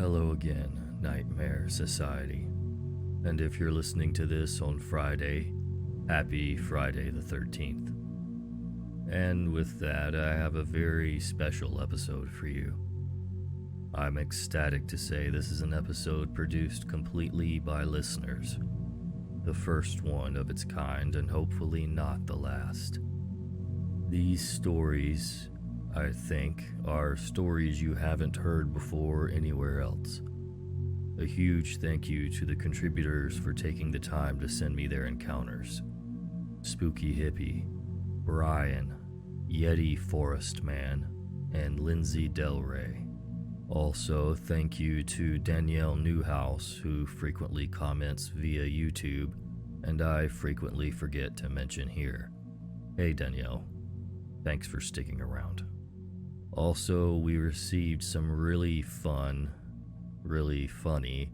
Hello again, Nightmare Society. And if you're listening to this on Friday, happy Friday the 13th. And with that, I have a very special episode for you. I'm ecstatic to say this is an episode produced completely by listeners. The first one of its kind, and hopefully not the last. These stories, I think, are stories you haven't heard before anywhere else. A huge thank you to the contributors for taking the time to send me their encounters. SpookyHippie, Brian, YetiForestMan, and lindseydelrey. Also, thank you to Danielle Newhouse, who frequently comments via YouTube, and I frequently forget to mention here. Hey Danielle, thanks for sticking around. Also, we received some really fun, really funny,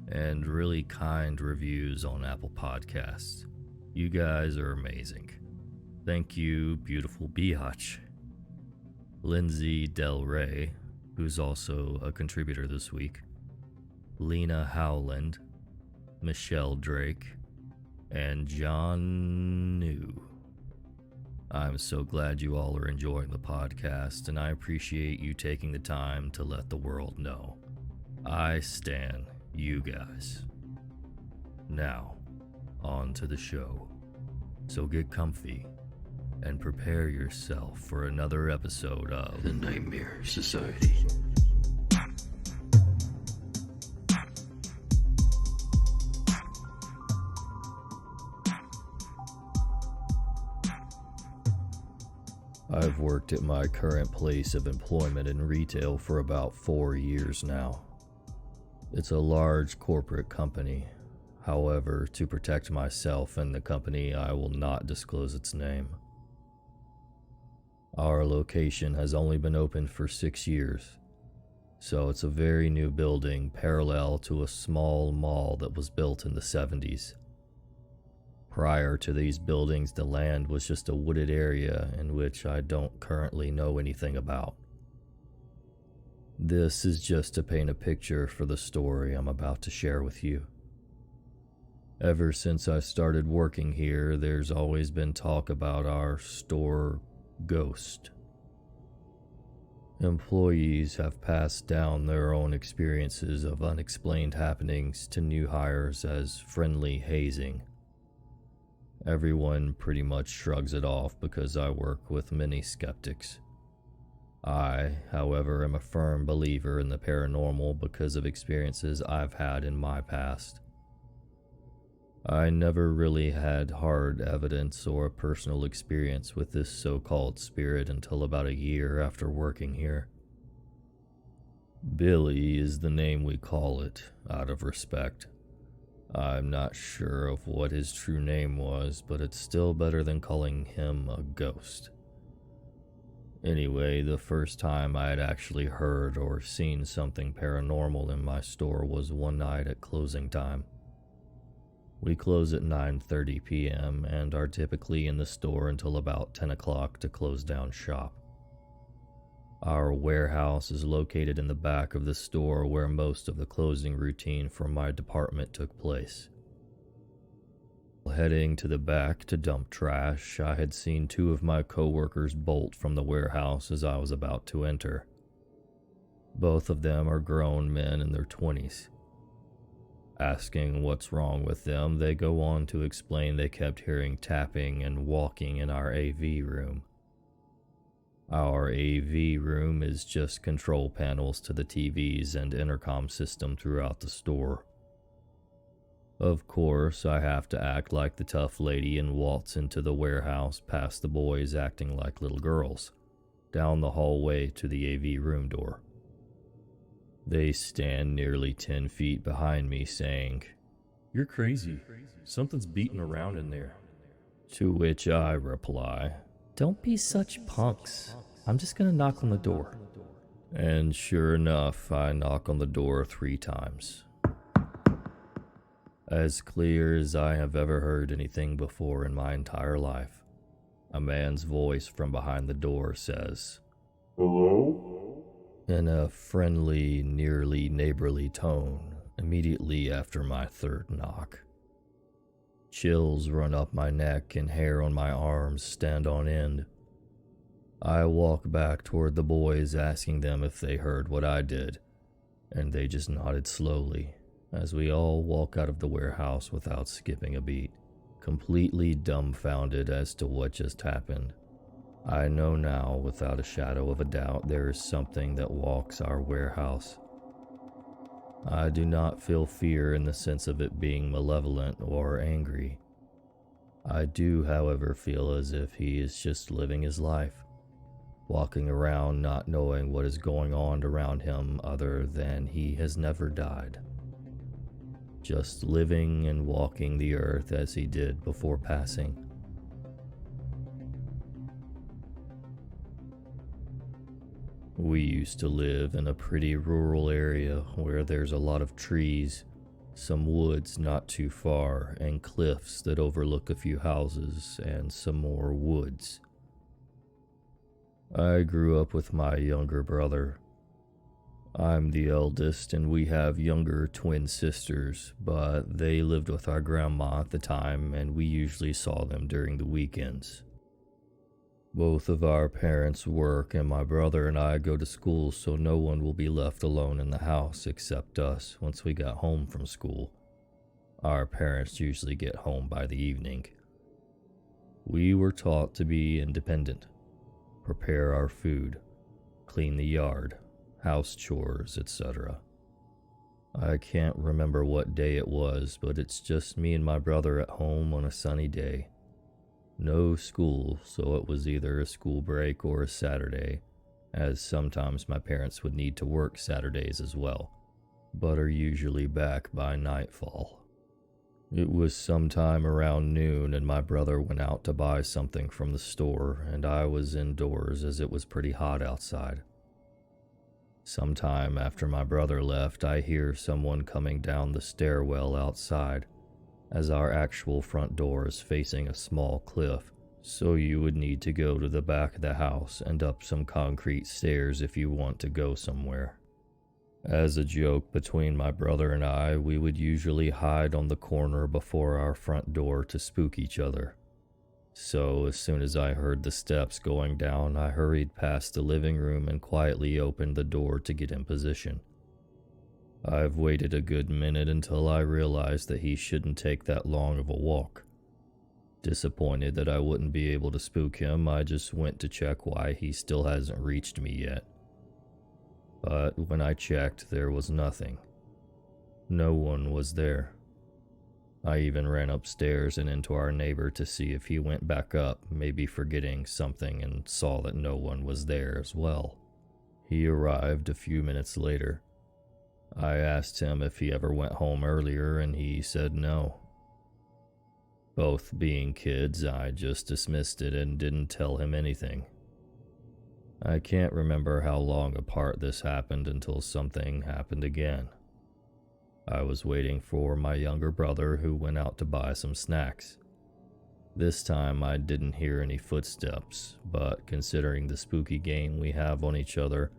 and really kind reviews on Apple Podcasts. You guys are amazing. Thank you, Beautiful Beeyotch, lindseydelrey, who's also a contributor this week, lena.howland, michelledrake, and Johnnnnu. I'm so glad you all are enjoying the podcast, and I appreciate you taking the time to let the world know. I stan you guys. Now, on to the show. So get comfy and prepare yourself for another episode of The Nightmare Society. I've worked at my current place of employment in retail for about 4 years now. It's a large corporate company. However, to protect myself and the company, I will not disclose its name. Our location has only been open for 6 years, so it's a very new building parallel to a small mall that was built in the 70s. Prior to these buildings, the land was just a wooded area in which I don't currently know anything about. This is just to paint a picture for the story I'm about to share with you. Ever since I started working here, there's always been talk about our store ghost. Employees have passed down their own experiences of unexplained happenings to new hires as friendly hazing. Everyone pretty much shrugs it off because I work with many skeptics. I, however, am a firm believer in the paranormal because of experiences I've had in my past. I never really had hard evidence or a personal experience with this so-called spirit until about a year after working here. Billy is the name we call it, out of respect. I'm not sure of what his true name was, but it's still better than calling him a ghost. Anyway, the first time I had actually heard or seen something paranormal in my store was one night at closing time. We close at 9:30 p.m. and are typically in the store until about 10 o'clock to close down shop. Our warehouse is located in the back of the store where most of the closing routine for my department took place. Heading to the back to dump trash, I had seen 2 of my coworkers bolt from the warehouse as I was about to enter. Both of them are grown men in their 20s. Asking what's wrong with them, they go on to explain they kept hearing tapping and walking in our AV room. Our AV room is just control panels to the TVs and intercom system throughout the store. Of course, I have to act like the tough lady and waltz into the warehouse past the boys acting like little girls, down the hallway to the AV room door. They stand nearly 10 feet behind me saying, "You're crazy. Something's beating around in there." To which I reply, "Don't be such punks. I'm just gonna knock on the door." And sure enough, I knock on the door 3 times. As clear as I have ever heard anything before in my entire life, a man's voice from behind the door says, "Hello?" in a friendly, nearly neighborly tone immediately after my third knock. Chills run up my neck and hair on my arms stand on end. I walk back toward the boys, asking them if they heard what I did, and they just nodded slowly as we all walk out of the warehouse without skipping a beat, completely dumbfounded as to what just happened. I know now, without a shadow of a doubt, there is something that walks our warehouse. I do not feel fear in the sense of it being malevolent or angry. I do, however, feel as if he is just living his life, walking around not knowing what is going on around him other than he has never died. Just living and walking the earth as he did before passing. We used to live in a pretty rural area where there's a lot of trees, some woods not too far, and cliffs that overlook a few houses and some more woods. I grew up with my younger brother. I'm the eldest and we have younger twin sisters, but they lived with our grandma at the time and we usually saw them during the weekends. Both of our parents work and my brother and I go to school, so no one will be left alone in the house except us once we got home from school. Our parents usually get home by the evening. We were taught to be independent, prepare our food, clean the yard, house chores, etc. I can't remember what day it was, but it's just me and my brother at home on a sunny day. No school, so it was either a school break or a Saturday, as sometimes my parents would need to work Saturdays as well, but are usually back by nightfall. It was sometime around noon and my brother went out to buy something from the store and I was indoors as it was pretty hot outside. Sometime after my brother left, I hear someone coming down the stairwell outside, as our actual front door is facing a small cliff, so you would need to go to the back of the house and up some concrete stairs if you want to go somewhere. As a joke between my brother and I, we would usually hide on the corner before our front door to spook each other. So as soon as I heard the steps going down, I hurried past the living room and quietly opened the door to get in position. I've waited a good minute until I realized that he shouldn't take that long of a walk. Disappointed that I wouldn't be able to spook him, I just went to check why he still hasn't reached me yet. But when I checked, there was nothing. No one was there. I even ran upstairs and into our neighbor to see if he went back up, maybe forgetting something, and saw that no one was there as well. He arrived a few minutes later. I asked him if he ever went home earlier and he said no. Both being kids, I just dismissed it and didn't tell him anything. I can't remember how long apart this happened until something happened again. I was waiting for my younger brother who went out to buy some snacks. This time I didn't hear any footsteps, but considering the spooky game we have on each other,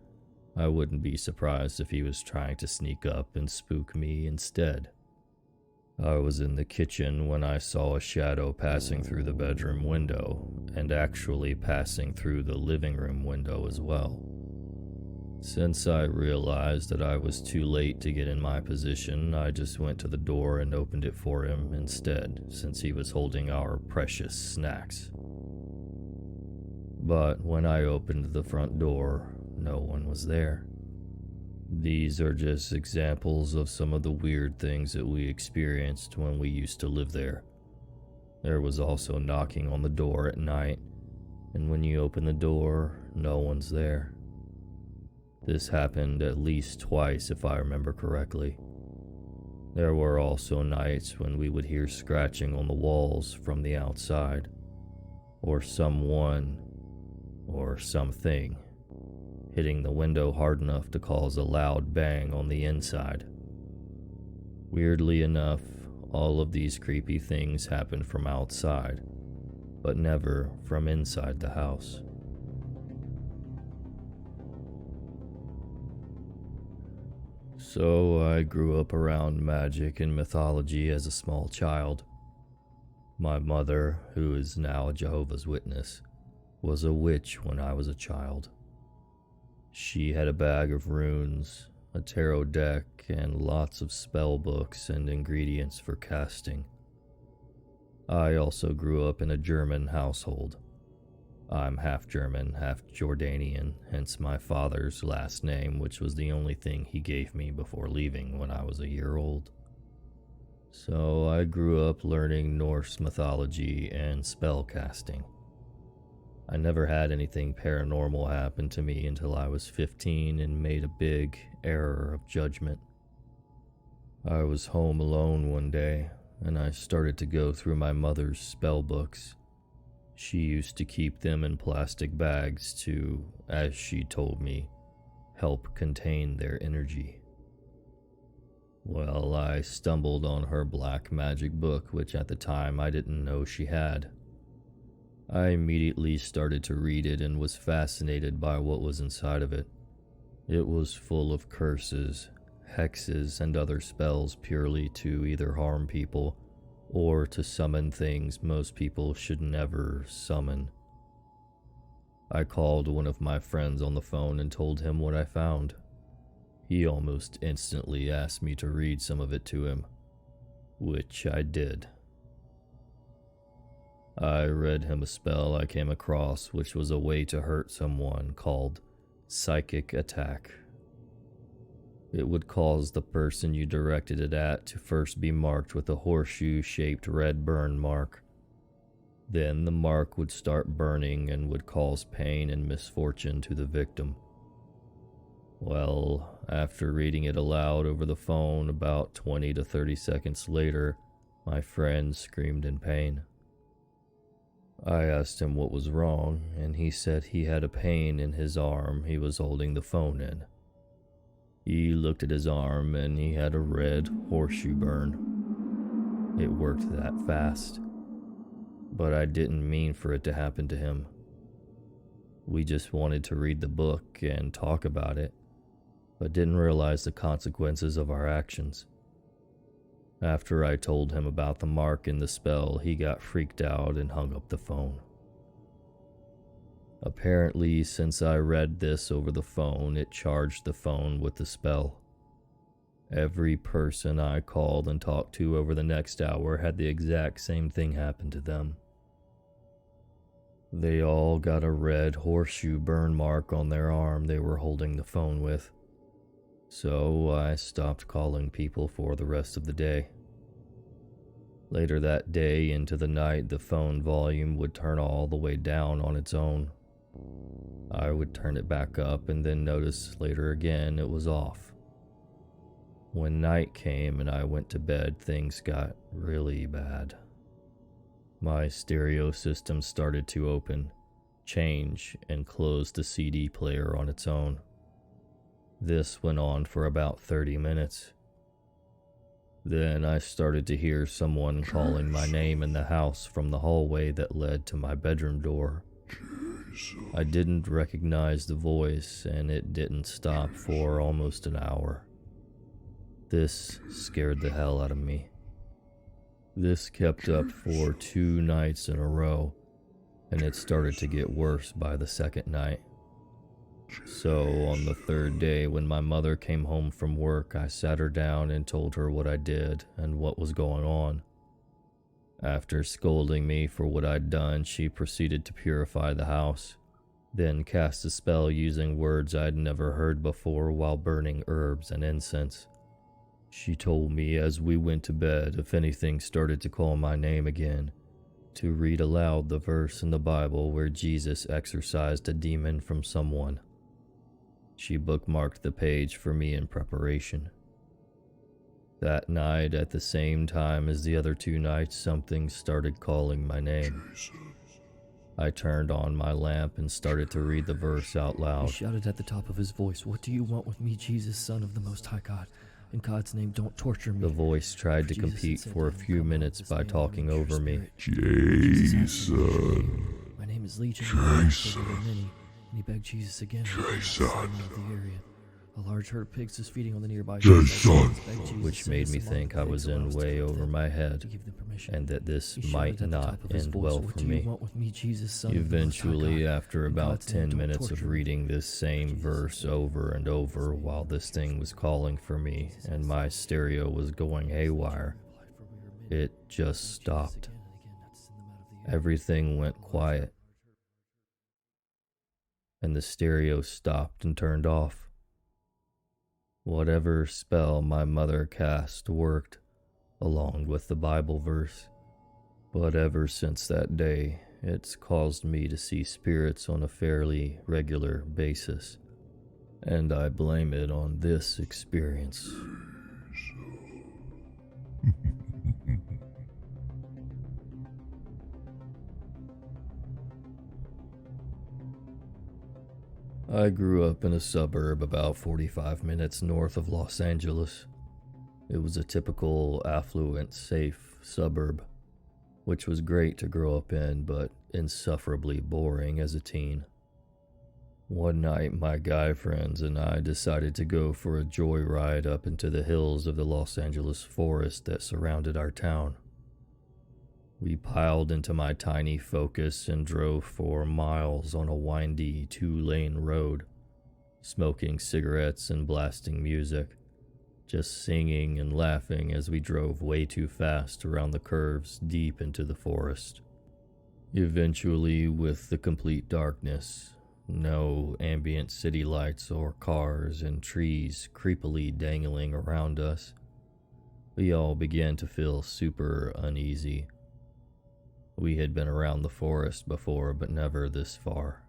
I wouldn't be surprised if he was trying to sneak up and spook me instead. I was in the kitchen when I saw a shadow passing through the bedroom window, and actually passing through the living room window as well. Since I realized that I was too late to get in my position, I just went to the door and opened it for him instead, since he was holding our precious snacks. But when I opened the front door, no one was there. These are just examples of some of the weird things that we experienced when we used to live there. There was also knocking on the door at night, and when you open the door, no one's there. This happened at least twice if I remember correctly. There were also nights when we would hear scratching on the walls from the outside, or someone, or something, hitting the window hard enough to cause a loud bang on the inside. Weirdly enough, all of these creepy things happened from outside, but never from inside the house. So I grew up around magic and mythology as a small child. My mother, who is now a Jehovah's Witness, was a witch when I was a child. She had a bag of runes, a tarot deck, and lots of spell books and ingredients for casting. I also grew up in a German household. I'm half German, half Jordanian, hence my father's last name, which was the only thing he gave me before leaving when I was a year old. So I grew up learning Norse mythology and spell casting. I never had anything paranormal happen to me until I was 15 and made a big error of judgment. I was home alone one day, and I started to go through my mother's spell books. She used to keep them in plastic bags to, as she told me, help contain their energy. Well, I stumbled on her black magic book, which at the time I didn't know she had. I immediately started to read it and was fascinated by what was inside of it. It was full of curses, hexes, and other spells purely to either harm people or to summon things most people should never summon. I called one of my friends on the phone and told him what I found. He almost instantly asked me to read some of it to him, which I did. I read him a spell I came across, which was a way to hurt someone, called psychic attack. It would cause the person you directed it at to first be marked with a horseshoe-shaped red burn mark. Then the mark would start burning and would cause pain and misfortune to the victim. Well, after reading it aloud over the phone about 20 to 30 seconds later, my friend screamed in pain. I asked him what was wrong, and he said he had a pain in his arm he was holding the phone in. He looked at his arm and he had a red horseshoe burn. It worked that fast, but I didn't mean for it to happen to him. We just wanted to read the book and talk about it, but didn't realize the consequences of our actions. After I told him about the mark in the spell, he got freaked out and hung up the phone. Apparently, since I read this over the phone, it charged the phone with the spell. Every person I called and talked to over the next hour had the exact same thing happen to them. They all got a red horseshoe burn mark on their arm they were holding the phone with. So I stopped calling people for the rest of the day. Later that day into the night, the phone volume would turn all the way down on its own. I would turn it back up and then notice later again it was off. When night came and I went to bed, things got really bad. My stereo system started to open, change, and close the CD player on its own. This went on for about 30 minutes. Then I started to hear someone calling my name in the house from the hallway that led to my bedroom door. I didn't recognize the voice, and it didn't stop for almost an hour. This scared the hell out of me. This kept up for 2 nights in a row, and it started to get worse by the second night. So on the third day, when my mother came home from work, I sat her down and told her what I did and what was going on. After scolding me for what I'd done, she proceeded to purify the house, then cast a spell using words I'd never heard before while burning herbs and incense. She told me as we went to bed, if anything started to call my name again, to read aloud the verse in the Bible where Jesus exorcised a demon from someone. She bookmarked the page for me in preparation. That night, at the same time as the other 2 nights, something started calling my name. I turned on my lamp and started to read the verse out loud. He shouted at the top of his voice, "What do you want with me, Jesus, Son of the Most High God? In God's name, don't torture me." The voice tried to compete for a few minutes by talking over me. Jason. My name is Legion. Jason. And he begged Jesus again. Jason. Out of the area. A large herd of pigs is feeding on the nearby Jason! which made me think I was in way over my head and that this might not end well for me. Eventually, after about 10 minutes of reading this same verse over and over while this thing was calling for me and my stereo was going haywire, it just stopped. Everything went quiet, and the stereo stopped and turned off. Whatever spell my mother cast worked, along with the Bible verse. But ever since that day, it's caused me to see spirits on a fairly regular basis, and I blame it on this experience. I grew up in a suburb about 45 minutes north of Los Angeles. It was a typical affluent, safe suburb, which was great to grow up in, but insufferably boring as a teen. One night, my guy friends and I decided to go for a joyride up into the hills of the Los Angeles forest that surrounded our town. We piled into my tiny Focus and drove for miles on a windy 2-lane road, smoking cigarettes and blasting music, just singing and laughing as we drove way too fast around the curves deep into the forest. Eventually, with the complete darkness, no ambient city lights or cars and trees creepily dangling around us, we all began to feel super uneasy. We had been around the forest before, but never this far.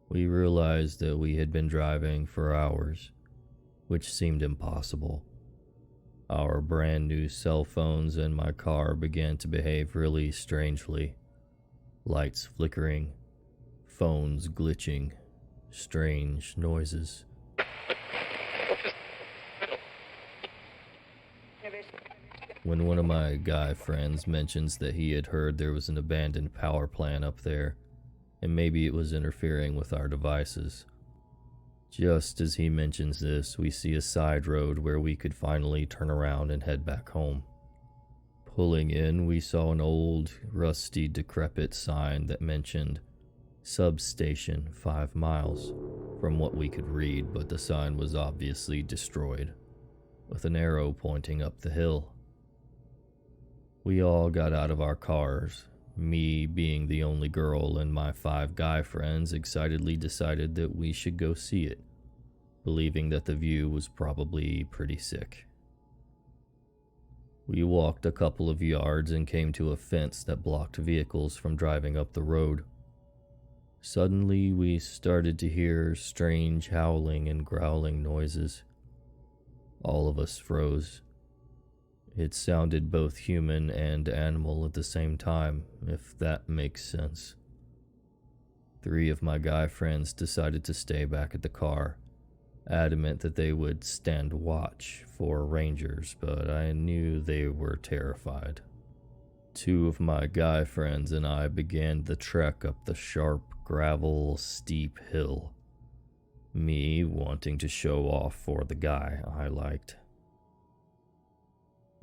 We realized that we had been driving for hours, which seemed impossible. Our brand new cell phones in my car began to behave really strangely. Lights flickering, phones glitching, strange noises. When one of my guy friends mentions that he had heard there was an abandoned power plant up there, and maybe it was interfering with our devices. Just as he mentions this, we see a side road where we could finally turn around and head back home. Pulling in, we saw an old, rusty, decrepit sign that mentioned Substation 5 miles, from what we could read, but the sign was obviously destroyed, with an arrow pointing up the hill. We all got out of our cars. Me, being the only girl, and my 5 guy friends excitedly decided that we should go see it, believing that the view was probably pretty sick. We walked a couple of yards and came to a fence that blocked vehicles from driving up the road. Suddenly, we started to hear strange howling and growling noises. All of us froze. It sounded both human and animal at the same time, if that makes sense. 3 of my guy friends decided to stay back at the car, adamant that they would stand watch for rangers, but I knew they were terrified. 2 of my guy friends and I began the trek up the sharp, gravel, steep hill, me wanting to show off for the guy I liked.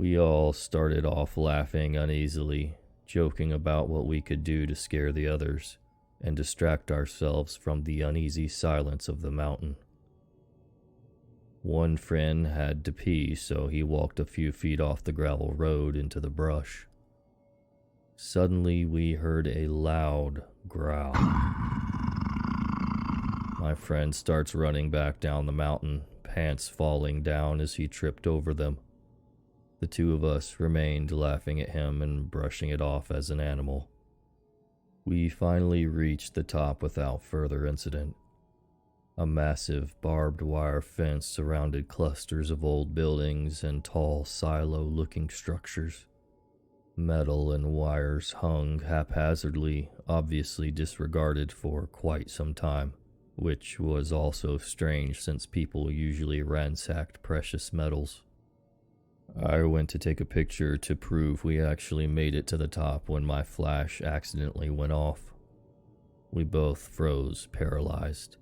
We all started off laughing uneasily, joking about what we could do to scare the others and distract ourselves from the uneasy silence of the mountain. One friend had to pee, so he walked a few feet off the gravel road into the brush. Suddenly, we heard a loud growl. My friend starts running back down the mountain, pants falling down as he tripped over them. The 2 of us remained laughing at him and brushing it off as an animal. We finally reached the top without further incident. A massive barbed wire fence surrounded clusters of old buildings and tall silo-looking structures. Metal and wires hung haphazardly, obviously disregarded for quite some time, which was also strange since people usually ransacked precious metals. I went to take a picture to prove we actually made it to the top when my flash accidentally went off. We both froze, paralyzed.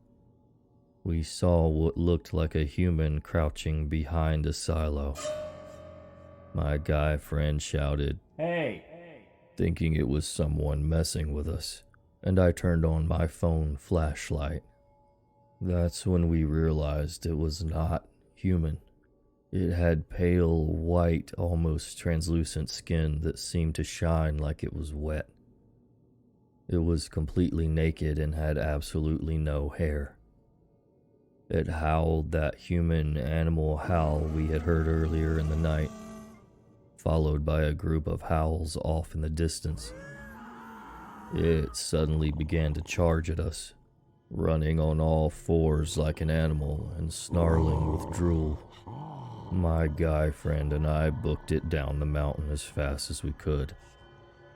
we saw what looked like a human crouching behind a silo. My guy friend shouted, "Hey!" thinking it was someone messing with us, and I turned on my phone flashlight. That's when we realized it was not human. It had pale, white, almost translucent skin that seemed to shine like it was wet. It was completely naked and had absolutely no hair. It howled that human-animal howl we had heard earlier in the night, followed by a group of howls off in the distance. It suddenly began to charge at us, running on all fours like an animal and snarling with drool. My guy friend and I booked it down the mountain as fast as we could,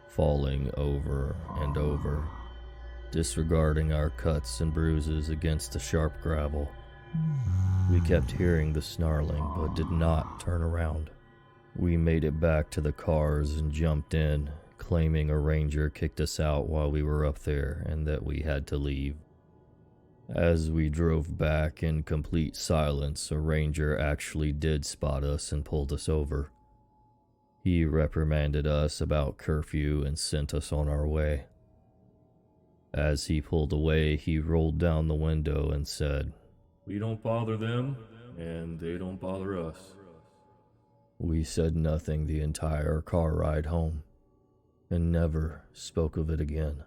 falling over and over, disregarding our cuts and bruises against the sharp gravel. We kept hearing the snarling, but did not turn around. We made it back to the cars and jumped in, claiming a ranger kicked us out while we were up there and that we had to leave. As we drove back in complete silence, a ranger actually did spot us and pulled us over. He reprimanded us about curfew and sent us on our way. As he pulled away, he rolled down the window and said, We don't bother them, and they don't bother us. We said nothing the entire car ride home, and never spoke of it again.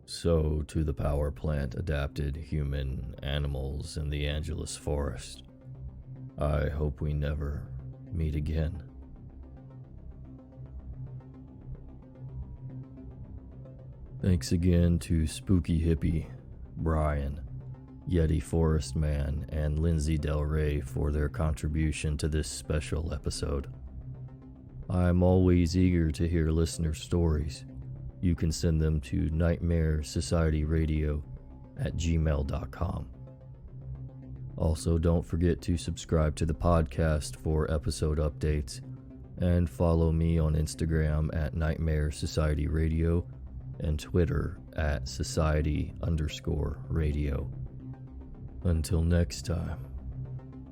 So to the power plant adapted human animals in the Angeles forest. I hope we never meet again. Thanks again to SpookyHippie, Brian, YetiForestMan, and lindseydelrey for their contribution to this special episode. I'm always eager to hear listener stories. You can send them to nightmaresocietyradio@gmail.com. Also, don't forget to subscribe to the podcast for episode updates, and follow me on Instagram at Nightmare Society Radio and Twitter at Society_radio. Until next time,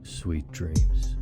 sweet dreams.